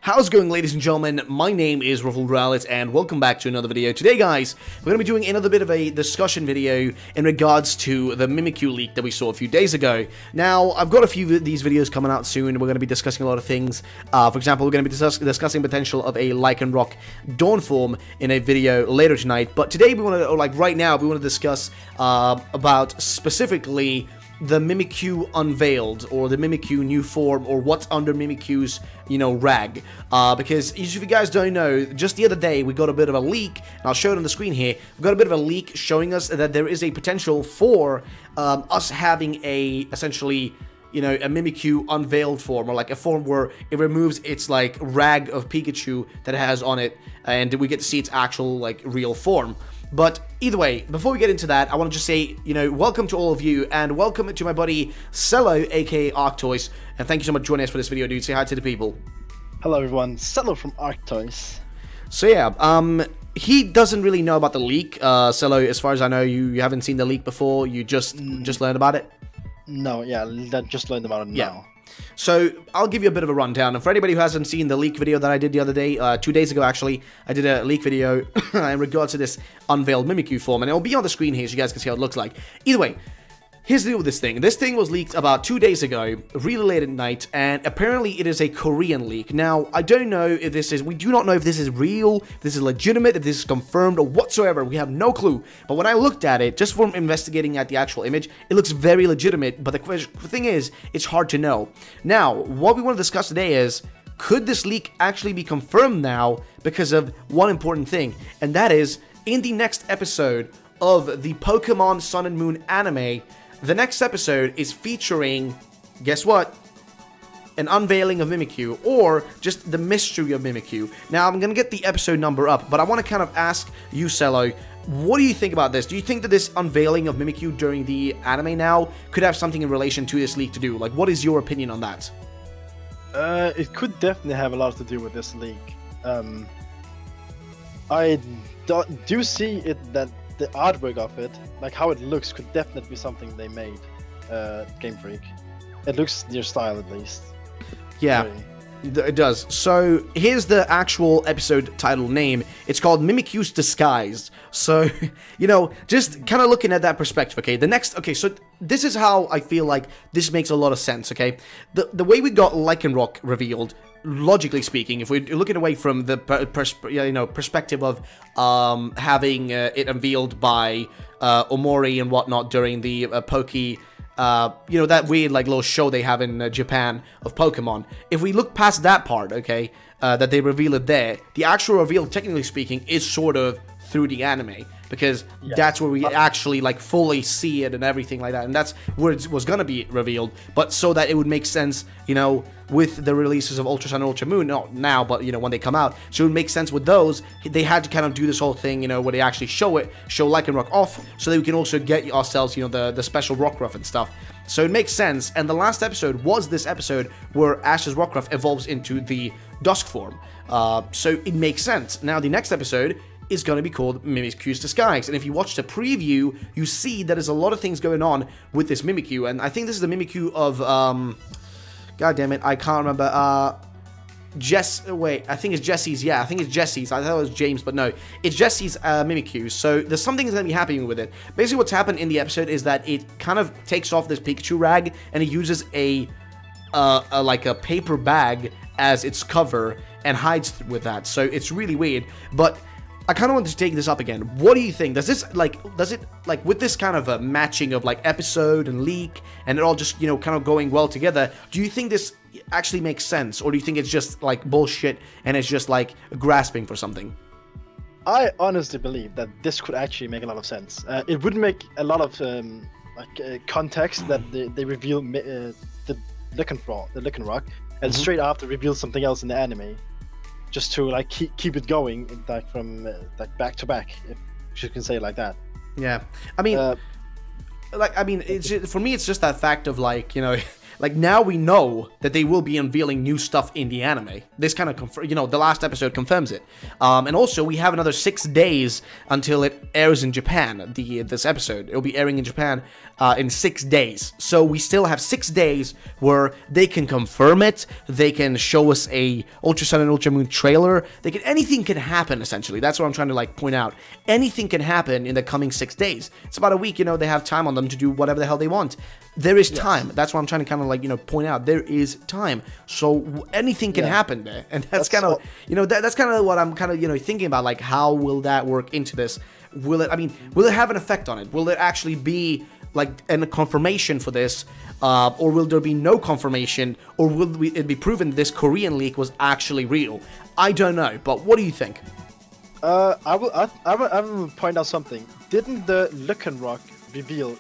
How's it going, ladies and gentlemen? My name is Ruffled Rowlet, and welcome back to another video. Today, guys, we're going to be doing another bit of a discussion video in regards to the Mimikyu leak that we saw a few days ago. Now, I've got a few of these videos coming out soon. We're going to be discussing a lot of things. For example, we're going to be discussing potential of a Lycanroc Dawn form in a video later tonight. But today, we want to, right now, we want to discuss about specifically the Mimikyu Unveiled, or the Mimikyu new form, or what's under Mimikyu's, rag. Because, if you guys don't know, just the other day, we got a bit of a leak, and I'll show it on the screen here. We got a bit of a leak showing us that there is a potential for us having essentially, a Mimikyu Unveiled form, or like a form where it removes its, rag of Pikachu that it has on it, and we get to see its actual, real form. But either way, before we get into that, I want to just say, welcome to all of you, and welcome to my buddy Cello, aka Arctoise, and thank you so much for joining us for this video, dude. Say hi to the people. Hello everyone, Cello from Arctoise. So yeah, he doesn't really know about the leak. Cello, as far as I know, you haven't seen the leak before, you just learned about it? No, yeah, just learned about it now. Yeah. So, I'll give you a bit of a rundown, and for anybody who hasn't seen the leak video that I did the other day, 2 days ago actually, I did a leak video in regards to this unveiled Mimikyu form, and it'll be on the screen here so you guys can see how it looks like. Either way, here's the deal with this thing. This thing was leaked about 2 days ago, really late at night, and apparently it is a Korean leak. Now, I don't know if we do not know if this is real, if this is legitimate, if this is confirmed, or whatsoever. We have no clue. But when I looked at it, just from investigating at the actual image, it looks very legitimate, but the thing is, it's hard to know. Now, what we want to discuss today is, could this leak actually be confirmed now because of one important thing, and that is, in the next episode of the Pokemon Sun and Moon anime, the next episode is featuring, guess what? An unveiling of Mimikyu, or just the mystery of Mimikyu. Now, I'm gonna get the episode number up, but I want to kind of ask you, Cello, what do you think about this? Do you think that this unveiling of Mimikyu during the anime now could have something in relation to this leak to do? Like, what is your opinion on that? It could definitely have a lot to do with this leak. I do see it that the artwork of it, like how it looks, could definitely be something they made, Game Freak. It looks their style, at least. Yeah, it does. So, here's the actual episode title name. It's called Mimikyu's Disguised. So, just kind of looking at that perspective, okay? So this is how I feel like this makes a lot of sense, okay? The way we got Lycanroc revealed, logically speaking, if we're looking away from the perspective of having it unveiled by Omori and whatnot during the that weird little show they have in Japan of Pokemon. If we look past that part, okay, that they reveal it there, the actual reveal, technically speaking, is sort of through the anime, because that's where we actually fully see it and everything like that, and that's where it was gonna be revealed. But so that it would make sense, with the releases of Ultra Sun and Ultra Moon, not now, but when they come out, so it would make sense with those. They had to kind of do this whole thing, where they actually show Lycanroc off, so that we can also get ourselves, the special Rockruff and stuff. So it makes sense, and the last episode was this episode where Ash's Rockruff evolves into the Dusk form. So it makes sense. Now the next episode is going to be called Mimikyu's Disguise, and if you watch the preview, you see that there's a lot of things going on with this Mimikyu, and I think this is the Mimikyu of, god damn it, I can't remember, I think it's Jesse's, I think it's Jesse's, I thought it was James, but no, it's Jesse's Mimikyu, so there's something that's going to be happening with it. Basically what's happened in the episode is that it kind of takes off this Pikachu rag, and it uses a paper bag as its cover, and hides with that, so it's really weird, but I kind of want to take this up again. What do you think? Does it, with this kind of a matching of, episode and leak, and it all just, kind of going well together, do you think this actually makes sense? Or do you think it's just, bullshit, and it's just, grasping for something? I honestly believe that this could actually make a lot of sense. It would make a lot of, context that they reveal the Lycanroc, and straight after reveal something else in the anime. Just to keep it going, from back to back, if you can say it like that. Yeah, I mean, it's for me, it's just that fact of like now we know that they will be unveiling new stuff in the anime. This kind of, you know, the last episode confirms it. And also we have another 6 days until it airs in Japan. This episode, it'll be airing in Japan in 6 days. So we still have 6 days where they can confirm it. They can show us a Ultra Sun and Ultra Moon trailer. Anything can happen, essentially. That's what I'm trying to like point out. Anything can happen in the coming 6 days. It's about a week, you know, they have time on them to do whatever the hell they want. There is time. That's what I'm trying to kind of like, you know, point out. There is time. So anything can happen there. And that's kind of, you know, that's kind of what I'm kind of, you know, thinking about, like, how will that work into this? Will it, I mean, will it have an effect on it? Will it actually be like a confirmation for this? Or will there be no confirmation? Or will it be proven this Korean leak was actually real? I don't know, but what do you think? I will point out something. Didn't the Lycanroc reveal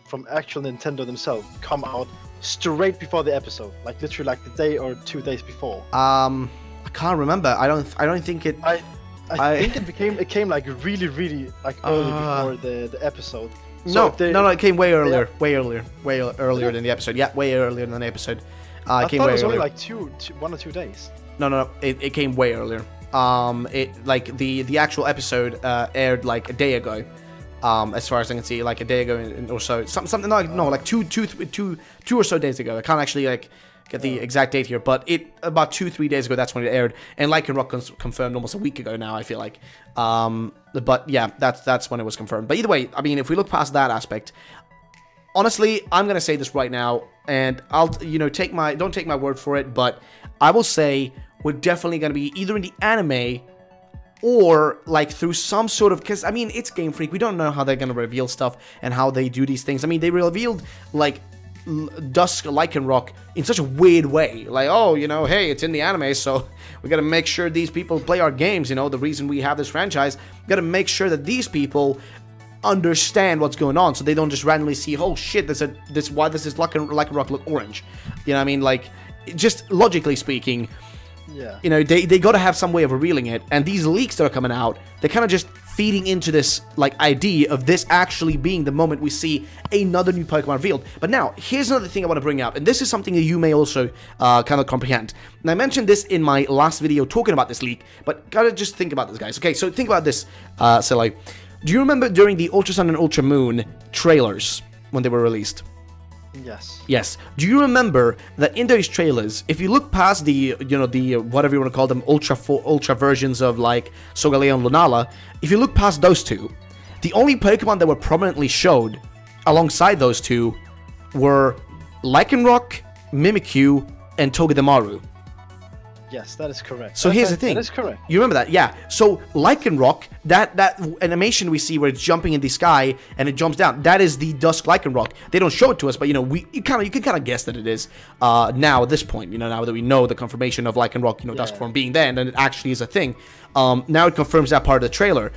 from actual Nintendo themselves come out straight before the episode, like literally like the day or 2 days before? I can't remember. I don't think it. I think it came like really like early before the episode. So no, it came way earlier, way earlier than the episode. Yeah, way earlier than the episode. I came thought way it was earlier. only like 1 or 2 days. No, it came way earlier. It like the actual episode aired like a day ago. As far as I can see, like a day ago or so, something like like two or so days ago. I can't actually like get the exact date here, but about 2-3 days ago, that's when it aired, and Lycanroc confirmed almost a week ago now, I feel like. But yeah, that's when it was confirmed. But either way, I mean, if we look past that aspect, honestly, I'm gonna say this right now, and I'll don't take my word for it, but I will say we're definitely gonna be either in the anime or like through some sort of, because I mean, it's Game Freak, we don't know how they're gonna reveal stuff and how they do these things. I mean, they revealed like Dusk Lycanroc in such a weird way, like, oh, you know, hey, it's in the anime, so we gotta make sure these people play our games, you know, the reason we have this franchise, we gotta make sure that these people understand what's going on, so they don't just randomly see, oh shit, why does this Lycanroc look orange? You know what I mean? Like, just logically speaking, yeah, you know, they gotta have some way of revealing it, and these leaks that are coming out, they're kind of just feeding into this like idea of this actually being the moment we see another new Pokemon revealed. But now, here's another thing I want to bring up, and this is something that you may also kind of comprehend. And I mentioned this in my last video talking about this leak, but gotta just think about this, guys. Okay, so think about this, Silly. Do you remember during the Ultra Sun and Ultra Moon trailers when they were released? Yes. Yes. Do you remember that in those trailers, if you look past the, you know, the whatever you want to call them, ultra versions of like Solgaleo and Lunala, if you look past those two, the only Pokemon that were prominently showed alongside those two were Lycanroc, Mimikyu, and Togedemaru. Yes, that is correct. So here's the thing. That is correct. You remember that? Yeah. So Lycanroc, that animation we see where it's jumping in the sky and it jumps down, that is the Dusk Lycanroc. They don't show it to us, but you know, you can kind of guess that it is now at this point. You know, now that we know the confirmation of Lycanroc, you know, Dusk form being there, and then it actually is a thing. Now it confirms that part of the trailer.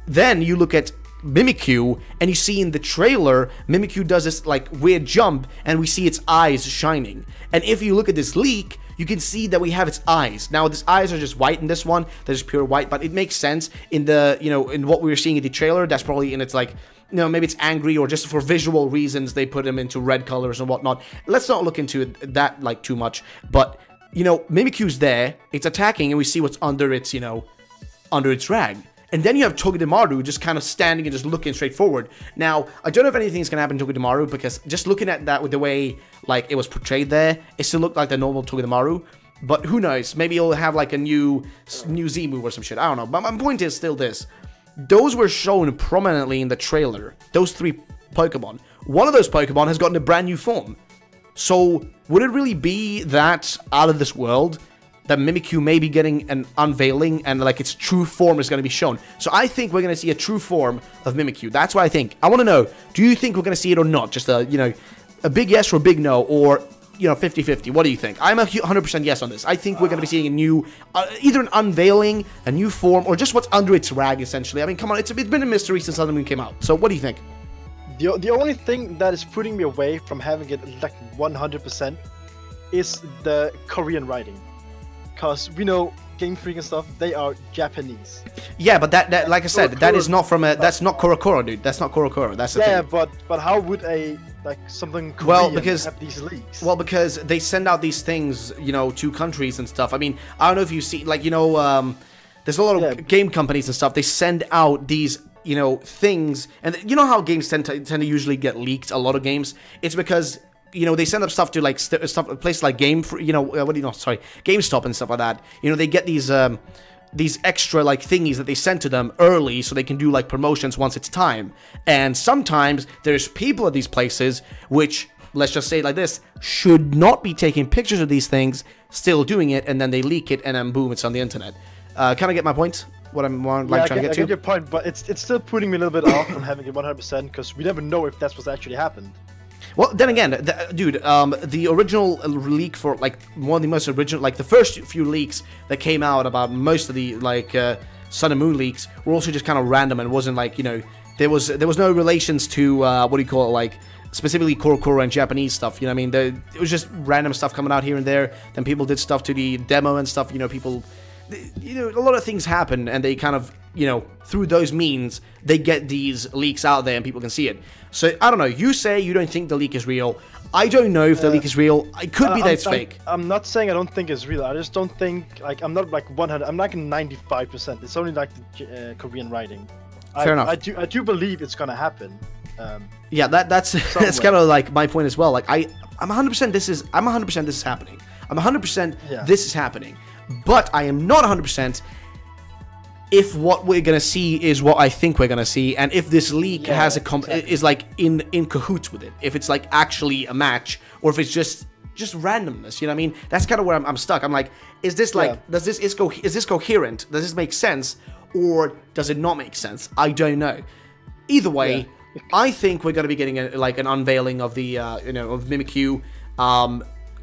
Then you look at Mimikyu, and you see in the trailer, Mimikyu does this like weird jump, and we see its eyes shining. And if you look at this leak, you can see that we have its eyes. Now, its eyes are just white in this one. They're just pure white, but it makes sense in the, you know, in what we were seeing in the trailer. That's probably in its like, you know, maybe it's angry or just for visual reasons they put them into red colors and whatnot. Let's not look into that like too much. But, you know, Mimikyu's there. It's attacking, and we see what's under its, you know, under its rag. And then you have Togedemaru just kind of standing and just looking straight forward. Now, I don't know if anything's going to happen to Togedemaru, because just looking at that with the way, like, it was portrayed there, it still looked like the normal Togedemaru. But who knows? Maybe it'll have, like, a new Z move or some shit. I don't know. But my point is still this. Those were shown prominently in the trailer. Those 3 Pokemon. One of those Pokemon has gotten a brand new form. So, would it really be that out of this world that Mimikyu may be getting an unveiling and like its true form is going to be shown? So I think we're going to see a true form of Mimikyu. That's what I think. I want to know, do you think we're going to see it or not? Just a, you know, a big yes or a big no, or, you know, 50-50. What do you think? I'm a 100% yes on this. I think we're going to be seeing a new, either an unveiling, a new form, or just what's under its rag, essentially. I mean, come on, it's been a mystery since Sun and Moon came out. So what do you think? The only thing that is putting me away from having it like 100% is the Korean writing. Because we know Game Freak and stuff, they are Japanese. Yeah, but that like I said, that is not from a, that's not Korokoro, dude. That's not Korokoro. That's the thing. Yeah, but how would a like something Korean Well, because have these leaks? Well, because they send out these things, you know, to countries and stuff. I mean, I don't know if you see, like, you know, there's a lot of game companies and stuff. They send out these, you know, things, and you know how games tend to usually get leaked. A lot of games, it's because, you know, they send up stuff to like places like GameStop and stuff like that. You know, they get these extra like thingies that they send to them early so they can do like promotions once it's time. And sometimes there's people at these places which, let's just say it like this, should not be taking pictures of these things, still doing it, and then they leak it, and then boom, it's on the internet. Can I get my point? What I'm trying to get to? I get your point, but it's still putting me a little bit off from having it 100% because we never know if that's what's actually happened. Well, then again, dude, the original leak for, like, one of the most original, like, the first few leaks that came out about most of the, like, Sun and Moon leaks were also just kind of random, and it wasn't, like, you know, there was no relations to, what do you call it, like, specifically Korokoro and Japanese stuff, you know what I mean? It was just random stuff coming out here and there, then people did stuff to the demo and stuff, you know, people, you know, a lot of things happen, and they kind of, you know, through those means, they get these leaks out there and people can see it. So, I don't know, you say you don't think the leak is real. I don't know if the leak is real. It could be that it's fake. I'm not saying I don't think it's real. I just don't think, like, I'm not like 100, I'm like 95%. It's only like the Korean writing. Fair enough. I do believe it's gonna happen. Yeah, that's that's kind of like my point as well. Like, I'm 100% this is happening. I'm 100% this is happening. But I am not 100% if what we're gonna see is what I think we're gonna see, and if this leak has is like in cahoots with it, if it's like actually a match, or if it's just randomness, you know what I mean? That's kind of where I'm stuck. I'm like, is this like, is this coherent? Does this make sense, or does it not make sense? I don't know. Either way, I think we're gonna be getting an unveiling of the you know, of Mimikyu.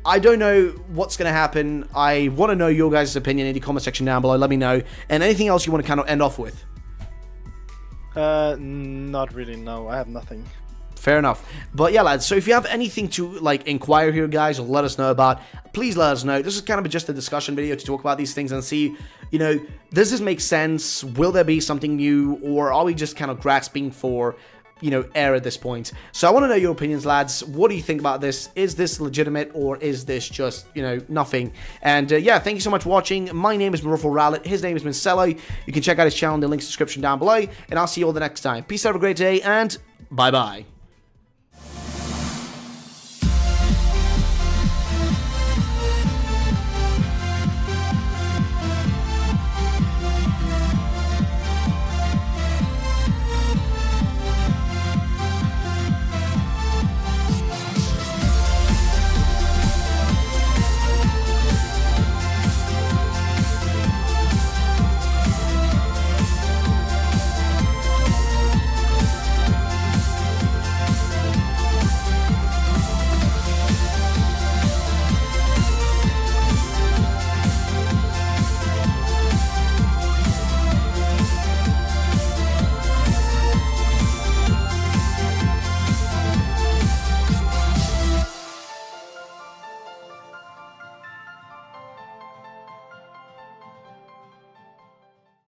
I don't know what's going to happen. I want to know your guys' opinion in the comment section down below. Let me know. And anything else you want to kind of end off with? Not really, no. I have nothing. Fair enough. But yeah, lads, so if you have anything to, like, inquire here, guys, or let us know about, please let us know. This is kind of just a discussion video to talk about these things and see, you know, does this make sense? Will there be something new? Or are we just kind of grasping for, you know, air at this point? So I want to know your opinions, lads. What do you think about this? Is this legitimate, or is this just, you know, nothing? And yeah, thank you so much for watching. My name is Marufo Rowlett. His name is Marcelo. You can check out his channel in the links description down below, and I'll see you all the next time. Peace out, have a great day, and bye-bye.